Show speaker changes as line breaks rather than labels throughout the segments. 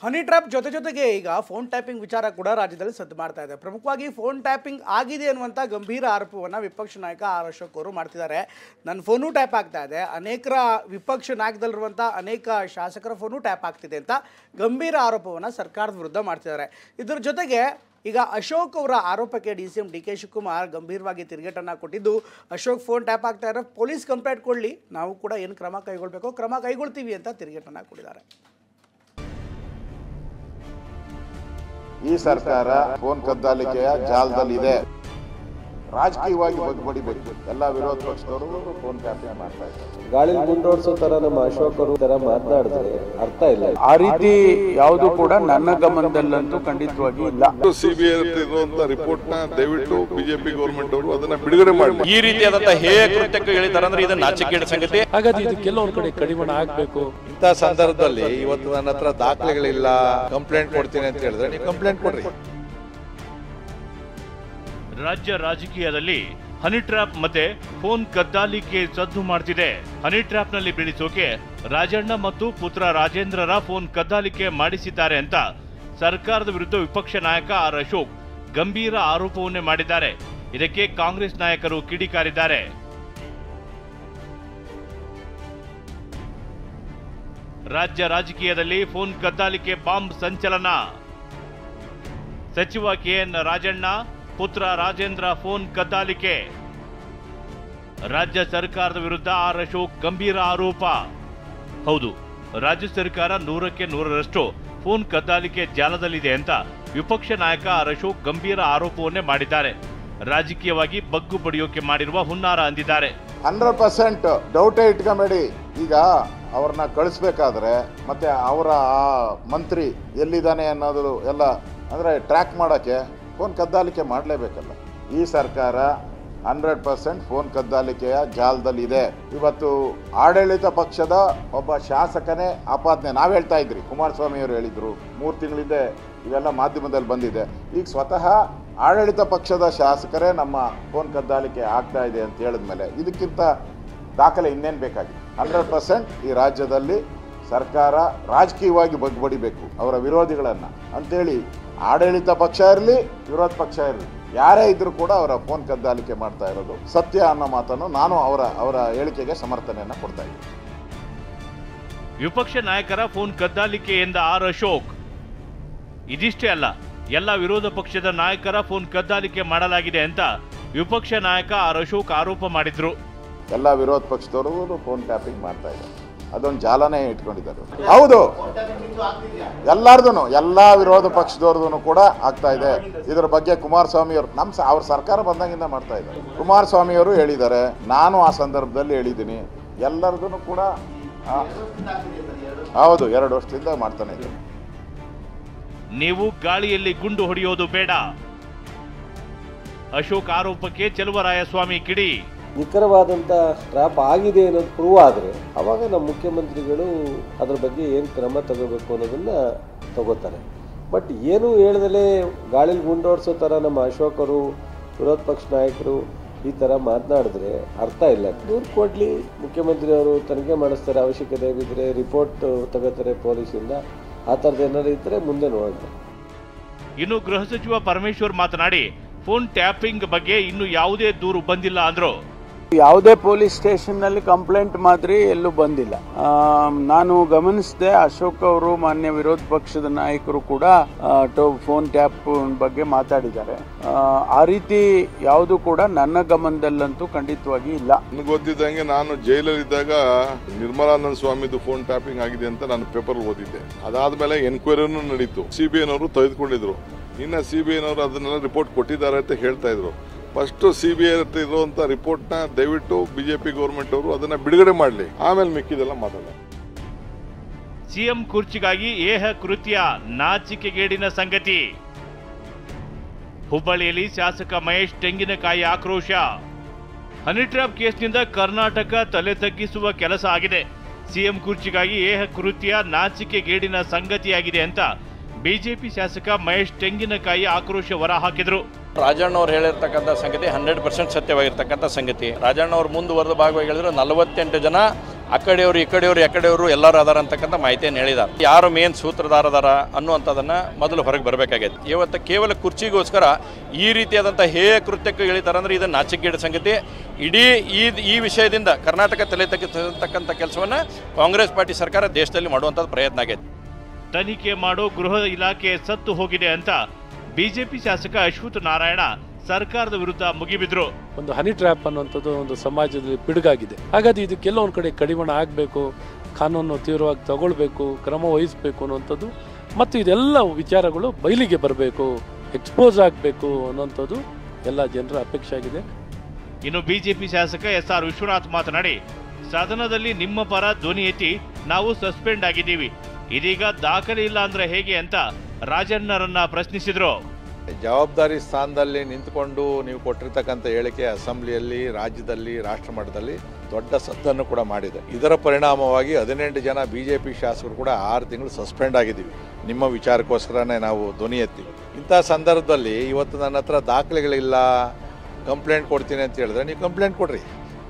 Honey trap ಜೊತೆಗೆ ಈಗ phone tapping ವಿಚಾರ ಕೂಡ ರಾಜ್ಯದಲ್ಲಿ ಸದ್ದು ಮಾಡ್ತಾ ಇದೆ. ಪ್ರಮುಖವಾಗಿ ಫೋನ್ ಟ್ಯಾಪಿಂಗ್ ಆಗಿದೆ ಅನ್ನುವಂಥ ಗಂಭೀರ ಆರೋಪವನ್ನು ವಿಪಕ್ಷ ನಾಯಕ ಆರ್ ಅಶೋಕ್ ಅವರು ಮಾಡ್ತಿದ್ದಾರೆ. ನನ್ನ ಫೋನು ಟ್ಯಾಪ್ ಆಗ್ತಾ ಇದೆ, ಅನೇಕರ ವಿಪಕ್ಷ ನಾಯಕದಲ್ಲಿರುವಂಥ ಅನೇಕ ಶಾಸಕರ ಫೋನು ಟ್ಯಾಪ್ ಆಗ್ತಿದೆ ಅಂತ ಗಂಭೀರ ಆರೋಪವನ್ನು ಸರ್ಕಾರದ ವಿರುದ್ಧ ಮಾಡ್ತಿದ್ದಾರೆ. ಇದರ ಜೊತೆಗೆ ಈಗ ಅಶೋಕ್ ಅವರ ಆರೋಪಕ್ಕೆ ಡಿ.ಸಿ.ಎಂ. ಡಿ.ಕೆ. ಶಿವಕುಮಾರ್ ಗಂಭೀರವಾಗಿ ತಿರುಗೇಟನ್ನು ಕೊಟ್ಟಿದ್ದು, ಅಶೋಕ್ ಫೋನ್ ಟ್ಯಾಪ್ ಆಗ್ತಾ ಇರೋ ಪೊಲೀಸ್ ಕಂಪ್ಲೇಂಟ್ ಕೊಡಲಿ, ನಾವು ಕೂಡ ಏನು ಕ್ರಮ ಕೈಗೊಳ್ಳಬೇಕು ಕ್ರಮ ಕೈಗೊಳ್ತೀವಿ ಅಂತ ತಿರುಗೇಟನ್ನು ಕೊಟ್ಟಿದ್ದಾರೆ.
ಈ ಸರ್ಕಾರ ಫೋನ್ ಕದ್ದಾಲಿಕೆಯ ಜಾಲದಲ್ಲಿದೆ. ರಾಜಕೀಯವಾಗಿ ಬಗ್ಬಡಿಬೇಕು. ಎಲ್ಲ ವಿರೋಧ ಪಕ್ಷದವರು ಫೋನ್ ಟ್ಯಾಪಿಂಗ್ ಮಾಡ್ತಾ ಇದ್ದಾರೆ.
ಗಾಳಿ ಗುಂಡೋಡ್ಸೋ ತರ ನಮ್ಮ ಅಶೋಕ್ ಅವರು ತರ ಮಾತನಾಡಿದ್ರೆ ಅರ್ಥ ಇಲ್ಲ.
ಆ ರೀತಿ ಯಾವುದು ಕೂಡ ನನ್ನ ಗಮನದಲ್ಲಂತೂ ಖಂಡಿತವಾಗಿ ಇಲ್ಲ.
ಸಿಬಿಐ ಇರುವಂತ ರಿಪೋರ್ಟ್ ನ ದಯವಿಟ್ಟು ಬಿಜೆಪಿ ಗವರ್ಮೆಂಟ್ ಅವರು ಅದನ್ನ ಬಿಡುಗಡೆ ಮಾಡಿ.
ಈ ರೀತಿಯಾದಂತಹ ಹೇಯ ಕೃತ್ಯಕ್ಕೆ ಹೇಳಿದ್ದಾರೆ ಅಂದ್ರೆ ಇದು ನಾಚಿಕೆಗೇಡಿನ ಸಂಗತಿ.
ಹಾಗಾದ್ರೆ ಇದು ಕೆಲವೊಂದು ಕಡೆ ಕಡಿವಾಣ ಆಗ್ಬೇಕು.
ಇಂತಹ ಸಂದರ್ಭದಲ್ಲಿ ಇವತ್ತು ನನ್ನ ಹತ್ರ ದಾಖಲೆಗಳಿಲ್ಲ, ಕಂಪ್ಲೇಂಟ್ ಕೊಡ್ತೀನಿ ಅಂತ ಹೇಳಿದ್ರೆ ನೀವು ಕಂಪ್ಲೇಂಟ್ ಕೊಡ್ರಿ.
ರಾಜ್ಯ ರಾಜಕೀಯದಲ್ಲಿ ಹನಿ ಟ್ರ್ಯಾಪ್ ಮತ್ತೆ ಫೋನ್ ಕದ್ದಾಲಿಕೆ ಸದ್ದು ಮಾಡ್ತಿದೆ. ಹನಿ ಟ್ರ್ಯಾಪ್ ನಲ್ಲಿ ಬೀಳಿಸೋಕೆ ರಾಜಣ್ಣ ಮತ್ತು ಪುತ್ರ ರಾಜೇಂದ್ರರ ಫೋನ್ ಕದ್ದಾಲಿಕೆ ಮಾಡಿಸಿದ್ದಾರೆ ಅಂತ ಸರ್ಕಾರದ ವಿರುದ್ಧ ವಿಪಕ್ಷ ನಾಯಕ ಆರ್ ಅಶೋಕ್ ಗಂಭೀರ ಆರೋಪವನ್ನೇ ಮಾಡಿದ್ದಾರೆ. ಇದಕ್ಕೆ ಕಾಂಗ್ರೆಸ್ ನಾಯಕರು ಕಿಡಿಕಾರಿದ್ದಾರೆ. ರಾಜ್ಯ ರಾಜಕೀಯದಲ್ಲಿ ಫೋನ್ ಕದ್ದಾಲಿಕೆ ಬಾಂಬ್ ಸಂಚಲನ. ಸಚಿವ ಕೆಎನ್ ರಾಜಣ್ಣ ಪುತ್ರ ರಾಜೇಂದ್ರ ಫೋನ್ ಕದ್ದಾಲಿಕೆ. ರಾಜ್ಯ ಸರ್ಕಾರದ ವಿರುದ್ಧ ಆರ್ ಅಶೋಕ್ ಗಂಭೀರ ಆರೋಪ. ಹೌದು, ರಾಜ್ಯ ಸರ್ಕಾರ 100ಕ್ಕೆ 100ರಷ್ಟು ಫೋನ್ ಕದ್ದಾಲಿಕೆ ಜಾಲದಲ್ಲಿದೆ ಅಂತ ವಿಪಕ್ಷ ನಾಯಕ ಆರ್ ಅಶೋಕ್ ಗಂಭೀರ ಆರೋಪವನ್ನೇ ಮಾಡಿದ್ದಾರೆ. ರಾಜಕೀಯವಾಗಿ ಬಗ್ಗು ಬಡಿಯೋಕೆ ಮಾಡಿರುವ ಹುನ್ನಾರ ಅಂದಿದ್ದಾರೆ.
100% ಡೌಟೇ ಇಟ್ಕೊಂಬೇಡಿ. ಈಗ ಅವ್ರನ್ನ ಕಳಿಸ್ಬೇಕಾದ್ರೆ ಮತ್ತೆ ಅವರ ಮಂತ್ರಿ ಎಲ್ಲಿದ್ದಾನೆ ಅನ್ನೋದು ಎಲ್ಲ ಅಂದ್ರೆ ಟ್ರ್ಯಾಕ್ ಮಾಡೋಕ್ಕೆ ಫೋನ್ ಕದ್ದಾಲಿಕೆ ಮಾಡಲೇಬೇಕಲ್ಲ. ಈ ಸರ್ಕಾರ 100% ಫೋನ್ ಕದ್ದಾಲಿಕೆಯ ಜಾಲದಲ್ಲಿದೆ. ಇವತ್ತು ಆಡಳಿತ ಪಕ್ಷದ ಒಬ್ಬ ಶಾಸಕನೇ ಆಪಾದನೆ ನಾವು ಹೇಳ್ತಾ ಇದ್ರಿ, ಕುಮಾರಸ್ವಾಮಿ ಅವರು ಹೇಳಿದ್ರು, 3 ತಿಂಗಳಿಂದ ಇವೆಲ್ಲ ಮಾಧ್ಯಮದಲ್ಲಿ ಬಂದಿದೆ. ಈಗ ಸ್ವತಃ ಆಡಳಿತ ಪಕ್ಷದ ಶಾಸಕರೇ ನಮ್ಮ ಫೋನ್ ಕದ್ದಾಲಿಕೆ ಆಗ್ತಾ ಇದೆ ಅಂತ ಹೇಳಿದ್ಮೇಲೆ ಇದಕ್ಕಿಂತ ದಾಖಲೆ ಇನ್ನೇನು ಬೇಕಾಗಿದೆ? 100% ಈ ರಾಜ್ಯದಲ್ಲಿ ಸರ್ಕಾರ ರಾಜಕೀಯವಾಗಿ ಬಗ್ಬಡಿಬೇಕು ಅವರ ವಿರೋಧಿಗಳನ್ನು ಅಂತೇಳಿ. ಆಡಳಿತ ಪಕ್ಷ ಇರಲಿ, ವಿರೋಧ ಪಕ್ಷ ಇರಲಿ, ಯಾರೇ ಇದ್ರೂ ಕೂಡ ಅವರ ಫೋನ್ ಕದ್ದಾಲಿಕೆ ಮಾಡ್ತಾ ಇರೋದು ಸತ್ಯ ಅನ್ನೋ ಮಾತನ್ನು ನಾನು ಅವರ ಹೇಳಿಕೆಗೆ ಸಮರ್ಥನೆಯನ್ನು ಕೊಡ್ತಾ ಇದ್ದೀನಿ.
ವಿಪಕ್ಷ ನಾಯಕರ ಫೋನ್ ಕದ್ದಾಲಿಕೆ ಎಂದ ಆರ್ ಅಶೋಕ್. ಇದಿಷ್ಟೇ ಅಲ್ಲ, ಎಲ್ಲ ವಿರೋಧ ಪಕ್ಷದ ನಾಯಕರ ಫೋನ್ ಕದ್ದಾಲಿಕೆ ಮಾಡಲಾಗಿದೆ ಅಂತ ವಿಪಕ್ಷ ನಾಯಕ ಆರ್ ಅಶೋಕ್ ಆರೋಪ ಮಾಡಿದ್ರು.
ಎಲ್ಲ ವಿರೋಧ ಪಕ್ಷದವರು ಫೋನ್ ಟ್ಯಾಪಿಂಗ್ ಮಾಡ್ತಾ ಇದ್ದಾರೆ, ಅದೊಂದು ಜಾಲನೇ ಇಟ್ಕೊಂಡಿದ್ದಾರೆ. ಹೌದು, ಎಲ್ಲಾರ್ದು ಎಲ್ಲ ವಿರೋಧ ಪಕ್ಷದವ್ರದ್ದು ಕೂಡ ಆಗ್ತಾ ಇದೆ. ಇದರ ಬಗ್ಗೆ ಕುಮಾರಸ್ವಾಮಿ ಅವರು ಅವ್ರ ಸರ್ಕಾರ ಬಂದಾಗಿಂದ ಮಾಡ್ತಾ ಇದ್ದಾರೆ. ಕುಮಾರಸ್ವಾಮಿ ಅವರು ಹೇಳಿದ್ದಾರೆ, ನಾನು ಆ ಸಂದರ್ಭದಲ್ಲಿ ಹೇಳಿದ್ದೀನಿ. ಎಲ್ಲರದೂ ಕೂಡ ಹೌದು, 2 ವರ್ಷದಿಂದ ಮಾಡ್ತಾನೆ ಇದ್ದಾರೆ.
ನೀವು ಗಾಳಿಯಲ್ಲಿ ಗುಂಡು ಹೊಡೆಯೋದು ಬೇಡ. ಅಶೋಕ್ ಆರೋಪಕ್ಕೆ ಚೆಲುವರಾಯಸ್ವಾಮಿ ಕಿಡಿ.
ನಿಖರವಾದಂಥ ಟ್ರ್ಯಾಪ್ ಆಗಿದೆ ಅನ್ನೋದು ಪ್ರೂವ್ ಆದರೆ ಅವಾಗ ನಮ್ಮ ಮುಖ್ಯಮಂತ್ರಿಗಳು ಅದ್ರ ಬಗ್ಗೆ ಏನು ಕ್ರಮ ತಗೋಬೇಕು ಅನ್ನೋದನ್ನು ತಗೋತಾರೆ. ಬಟ್ ಏನು ಹೇಳ್ದಲೇ ಗಾಳಿಲಿ ಗುಂಡೋಡ್ಸೋ ಥರ ನಮ್ಮ ಅಶೋಕ್ ಅವರು ವಿರೋಧ ಪಕ್ಷ ನಾಯಕರು ಈ ಥರ ಮಾತನಾಡಿದ್ರೆ ಅರ್ಥ ಇಲ್ಲ. ದೂರು ಕೊಡಲಿ, ಮುಖ್ಯಮಂತ್ರಿಯವರು ತನಿಖೆ ಮಾಡಿಸ್ತಾರೆ, ಅವಶ್ಯಕತೆ ಬಿದ್ದರೆ ರಿಪೋರ್ಟ್ ತಗೋತಾರೆ ಪೊಲೀಸಿಂದ. ಆ ಥರದ್ದು ಏನಾದ್ರು ಇದ್ದರೆ ಮುಂದೆ ನೋಡೋಣ.
ಇನ್ನು ಗೃಹ ಸಚಿವ ಪರಮೇಶ್ವರ್ ಮಾತನಾಡಿ ಫೋನ್ ಟ್ಯಾಪಿಂಗ್ ಬಗ್ಗೆ ಇನ್ನು ಯಾವುದೇ ದೂರು ಬಂದಿಲ್ಲ ಅಂದ್ರು.
ಯಾವುದೇ ಪೊಲೀಸ್ ಸ್ಟೇಷನ್ನಲ್ಲಿ ಕಂಪ್ಲೇಂಟ್ ಮಾತ್ರ ಎಲ್ಲೂ ಬಂದಿಲ್ಲ. ನಾನು ಗಮನಿಸಿದೆ, ಅಶೋಕ್ ಅವರು ಮಾನ್ಯ ವಿರೋಧ ಪಕ್ಷದ ನಾಯಕರು ಕೂಡ ಫೋನ್ ಟ್ಯಾಪ್ ಬಗ್ಗೆ ಮಾತಾಡಿದ್ದಾರೆ. ಆ ರೀತಿ ಯಾವುದು ಕೂಡ ನನ್ನ ಗಮನದಲ್ಲಂತೂ ಖಂಡಿತವಾಗಿ ಇಲ್ಲ.
ನನಗೆ ಗೊತ್ತಿದ್ದಂಗೆ ನಾನು ಜೈಲಲ್ಲಿದ್ದಾಗ ನಿರ್ಮಲಾನಂದ ಸ್ವಾಮಿದು ಫೋನ್ ಟ್ಯಾಪಿಂಗ್ ಆಗಿದೆ ಅಂತ ನಾನು ಪೇಪರ್ ಓದಿದ್ದೆ. ಅದಾದ್ಮೇಲೆ ಎನ್ಕ್ವೈರಿನೂ ನಡೀತು. ಸಿಬಿಐನವರು ತೆಗೆದುಕೊಂಡಿದ್ರು. ಇನ್ನು ಸಿಬಿಐನವರು ಅದನ್ನೆಲ್ಲ ರಿಪೋರ್ಟ್ ಕೊಟ್ಟಿದ್ದಾರೆ ಅಂತ ಹೇಳ್ತಾ ಇದ್ರು. ಫಸ್ಟ್ ಸಿಬಿಐ ಇರುವಂತ ರಿಪೋರ್ಟ್ ನ ದಯವಿಟ್ಟು ಬಿಜೆಪಿ ಗವರ್ಮೆಂಟ್ ಅವರು ಅದನ್ನ ಬಿಡುಗಡೆ ಮಾಡಲಿ, ಆಮೇಲೆ ಮಿಕ್ಕಿದೆಲ್ಲ ಮಾತಾಡ.
ಸಿಎಂ ಕುರ್ಚಿಗಾಗಿ ಏಹ ಕೃತ್ಯ, ನಾಚಿಕೆಗೇಡಿನ ಸಂಗತಿ. ಹುಬ್ಬಳ್ಳಿಯಲ್ಲಿ ಶಾಸಕ ಮಹೇಶ್ ತೆಂಗಿನಕಾಯಿ ಆಕ್ರೋಶ. ಹನಿ ಟ್ರ್ಯಾಪ್ ಕೇಸ್ನಿಂದ ಕರ್ನಾಟಕ ತಲೆ ತಗ್ಗಿಸುವ ಕೆಲಸ ಆಗಿದೆ. ಸಿಎಂ ಕುರ್ಚಿಗಾಗಿ ಏಹ ಕೃತ್ಯ, ನಾಚಿಕೆಗೇಡಿನ ಸಂಗತಿಯಾಗಿದೆ ಅಂತ ಬಿಜೆಪಿ ಶಾಸಕ ಮಹೇಶ್ ತೆಂಗಿನಕಾಯಿ ಆಕ್ರೋಶ ಹೊರಹಾಕಿದರು.
ರಾಜಣ್ಣ ಅವರು ಹೇಳಿರ್ತಕ್ಕಂಥ ಸಂಗತಿ 100% ಸತ್ಯವಾಗಿರ್ತಕ್ಕಂಥ ಸಂಗತಿ. ರಾಜಣ್ಣ ಅವರು ಮುಂದುವರೆದ ಭಾಗವಾಗಿ ಹೇಳಿದ್ರು 48 ಜನ ಆ ಕಡೆಯವರು ಈ ಕಡೆಯವರು ಎಲ್ಲರೂ ಅದಾರ ಅಂತಕ್ಕಂಥ ಮಾಹಿತಿಯನ್ನು ಹೇಳಿದ್ದಾರೆ. ಯಾರು ಮೇನ್ ಸೂತ್ರಧಾರ ಅದಾರ ಅನ್ನುವಂಥದ್ದನ್ನು ಮೊದಲು ಹೊರಗೆ ಬರಬೇಕಾಗೈತೆ. ಇವತ್ತು ಕೇವಲ ಕುರ್ಚಿಗೋಸ್ಕರ ಈ ರೀತಿಯಾದಂಥ ಹೇಯ ಕೃತ್ಯಕ್ಕೆ ಇಳಿತಾರೆ ಅಂದರೆ ಇದು ನಾಚಿಕೆಗೇಡು ಸಂಗತಿ. ಇಡೀ ಈ ವಿಷಯದಿಂದ ಕರ್ನಾಟಕ ತಲೆ ತಗ್ಗಿಸತಕ್ಕಂಥ ಕೆಲಸವನ್ನು ಕಾಂಗ್ರೆಸ್ ಪಾರ್ಟಿ ಸರ್ಕಾರ ದೇಶದಲ್ಲಿ ಮಾಡುವಂಥದ್ದು ಪ್ರಯತ್ನ ಆಗೈತೆ.
ತನಿಖೆ ಮಾಡೋ ಗೃಹ ಇಲಾಖೆ ಸತ್ತು ಹೋಗಿದೆ ಅಂತ ಬಿಜೆಪಿ ಶಾಸಕ ಅಶ್ವಥ್ ನಾರಾಯಣ ಸರ್ಕಾರದ ವಿರುದ್ಧ ಮುಗಿಬಿದ್ರು.
ಒಂದು ಹನಿ ಟ್ರ್ಯಾಪ್ ಅನ್ನುವಂಥದ್ದು ಒಂದು ಸಮಾಜದಲ್ಲಿ ಪಿಡುಗಾಗಿದೆ. ಹಾಗಾಗಿ ಇದಕ್ಕೆಲ್ಲ ಒಂದು ಕಡೆ ಕಡಿವಾಣ ಆಗಬೇಕು, ಕಾನೂನು ತೀವ್ರವಾಗಿ ತಗೊಳ್ಬೇಕು, ಕ್ರಮ ವಹಿಸಬೇಕು ಅನ್ನುವಂಥದ್ದು ಮತ್ತು ಇದೆಲ್ಲ ವಿಚಾರಗಳು ಬಯಲಿಗೆ ಬರಬೇಕು, ಎಕ್ಸ್ಪೋಸ್ ಆಗಬೇಕು ಅನ್ನುವಂಥದ್ದು ಎಲ್ಲ ಜನರ ಅಪೇಕ್ಷೆ ಆಗಿದೆ.
ಇನ್ನು ಬಿಜೆಪಿ ಶಾಸಕ SR ವಿಶ್ವನಾಥ್ ಮಾತನಾಡಿ, ಸದನದಲ್ಲಿ ನಿಮ್ಮ ಪರ ಧ್ವನಿ ಎತ್ತಿ ನಾವು ಸಸ್ಪೆಂಡ್ ಆಗಿದ್ದೀವಿ, ಇದೀಗ ದಾಖಲೆ ಇಲ್ಲ ಅಂದ್ರೆ ಹೇಗೆ ಅಂತ ರಾಜಣ್ಣರನ್ನ ಪ್ರಶ್ನಿಸಿದ್ರು.
ಜವಾಬ್ದಾರಿ ಸ್ಥಾನದಲ್ಲಿ ನಿಂತುಕೊಂಡು ನೀವು ಕೊಟ್ಟಿರ್ತಕ್ಕಂಥ ಹೇಳಿಕೆ ಅಸೆಂಬ್ಲಿಯಲ್ಲಿ, ರಾಜ್ಯದಲ್ಲಿ, ರಾಷ್ಟ್ರ ಮಟ್ಟದಲ್ಲಿ ದೊಡ್ಡ ಸದ್ದನ್ನು ಕೂಡ ಮಾಡಿದೆ. ಇದರ ಪರಿಣಾಮವಾಗಿ 18 ಜನ ಬಿಜೆಪಿ ಶಾಸಕರು ಕೂಡ 6 ತಿಂಗಳು ಸಸ್ಪೆಂಡ್ ಆಗಿದ್ದೀವಿ. ನಿಮ್ಮ ವಿಚಾರಕ್ಕೋಸ್ಕರನೇ ನಾವು ಧ್ವನಿ ಎತ್ತಿ. ಇಂಥ ಸಂದರ್ಭದಲ್ಲಿ ಇವತ್ತು ನನ್ನ ಹತ್ರ ದಾಖಲೆಗಳಿಲ್ಲ, ಕಂಪ್ಲೇಂಟ್ ಕೊಡ್ತೀನಿ ಅಂತ ಹೇಳಿದ್ರೆ ನೀವು ಕಂಪ್ಲೇಂಟ್ ಕೊಡ್ರಿ,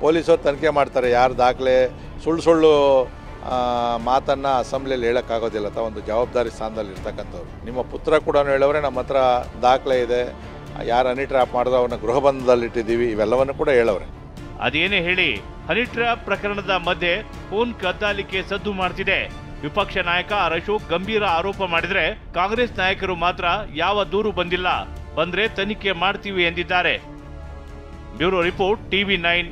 ಪೊಲೀಸರು ತನಿಖೆ ಮಾಡ್ತಾರೆ. ಯಾರು ದಾಖಲೆ ಸುಳ್ಳು ಮಾತನ್ನು ಅಸೆಂಬ್ಲಿಯಲ್ಲಿ ಹೇಳೋಕ್ಕಾಗೋದಿಲ್ಲ. ಒಂದು ಜವಾಬ್ದಾರಿ ಸ್ಥಾನದಲ್ಲಿ ಇರ್ತಕ್ಕಂಥವ್ರು. ನಿಮ್ಮ ಪುತ್ರ ಕೂಡ ಹೇಳೋರೆ ನಮ್ಮ ಹತ್ರ ದಾಖಲೆ ಇದೆ, ಯಾರು ಹನಿ ಟ್ರ್ಯಾಪ್ ಮಾಡಿದ್ರು ಅವ್ರನ್ನ ಗೃಹ ಬಂಧನದಲ್ಲಿಟ್ಟಿದ್ದೀವಿ, ಇವೆಲ್ಲವನ್ನು ಕೂಡ ಹೇಳೋರೆ.
ಅದೇನೇ ಹೇಳಿ, ಹನಿ ಟ್ರ್ಯಾಪ್ ಪ್ರಕರಣದ ಮಧ್ಯೆ ಫೋನ್ ಕದ್ದಾಲಿಕೆ ಸದ್ದು ಮಾಡ್ತಿದೆ. ವಿಪಕ್ಷ ನಾಯಕ ಅಶೋಕ್ ಗಂಭೀರ ಆರೋಪ ಮಾಡಿದ್ರೆ, ಕಾಂಗ್ರೆಸ್ ನಾಯಕರು ಮಾತ್ರ ಯಾವ ದೂರು ಬಂದಿಲ್ಲ, ಬಂದ್ರೆ ತನಿಖೆ ಮಾಡ್ತೀವಿ ಎಂದಿದ್ದಾರೆ. Bureau report, TV9.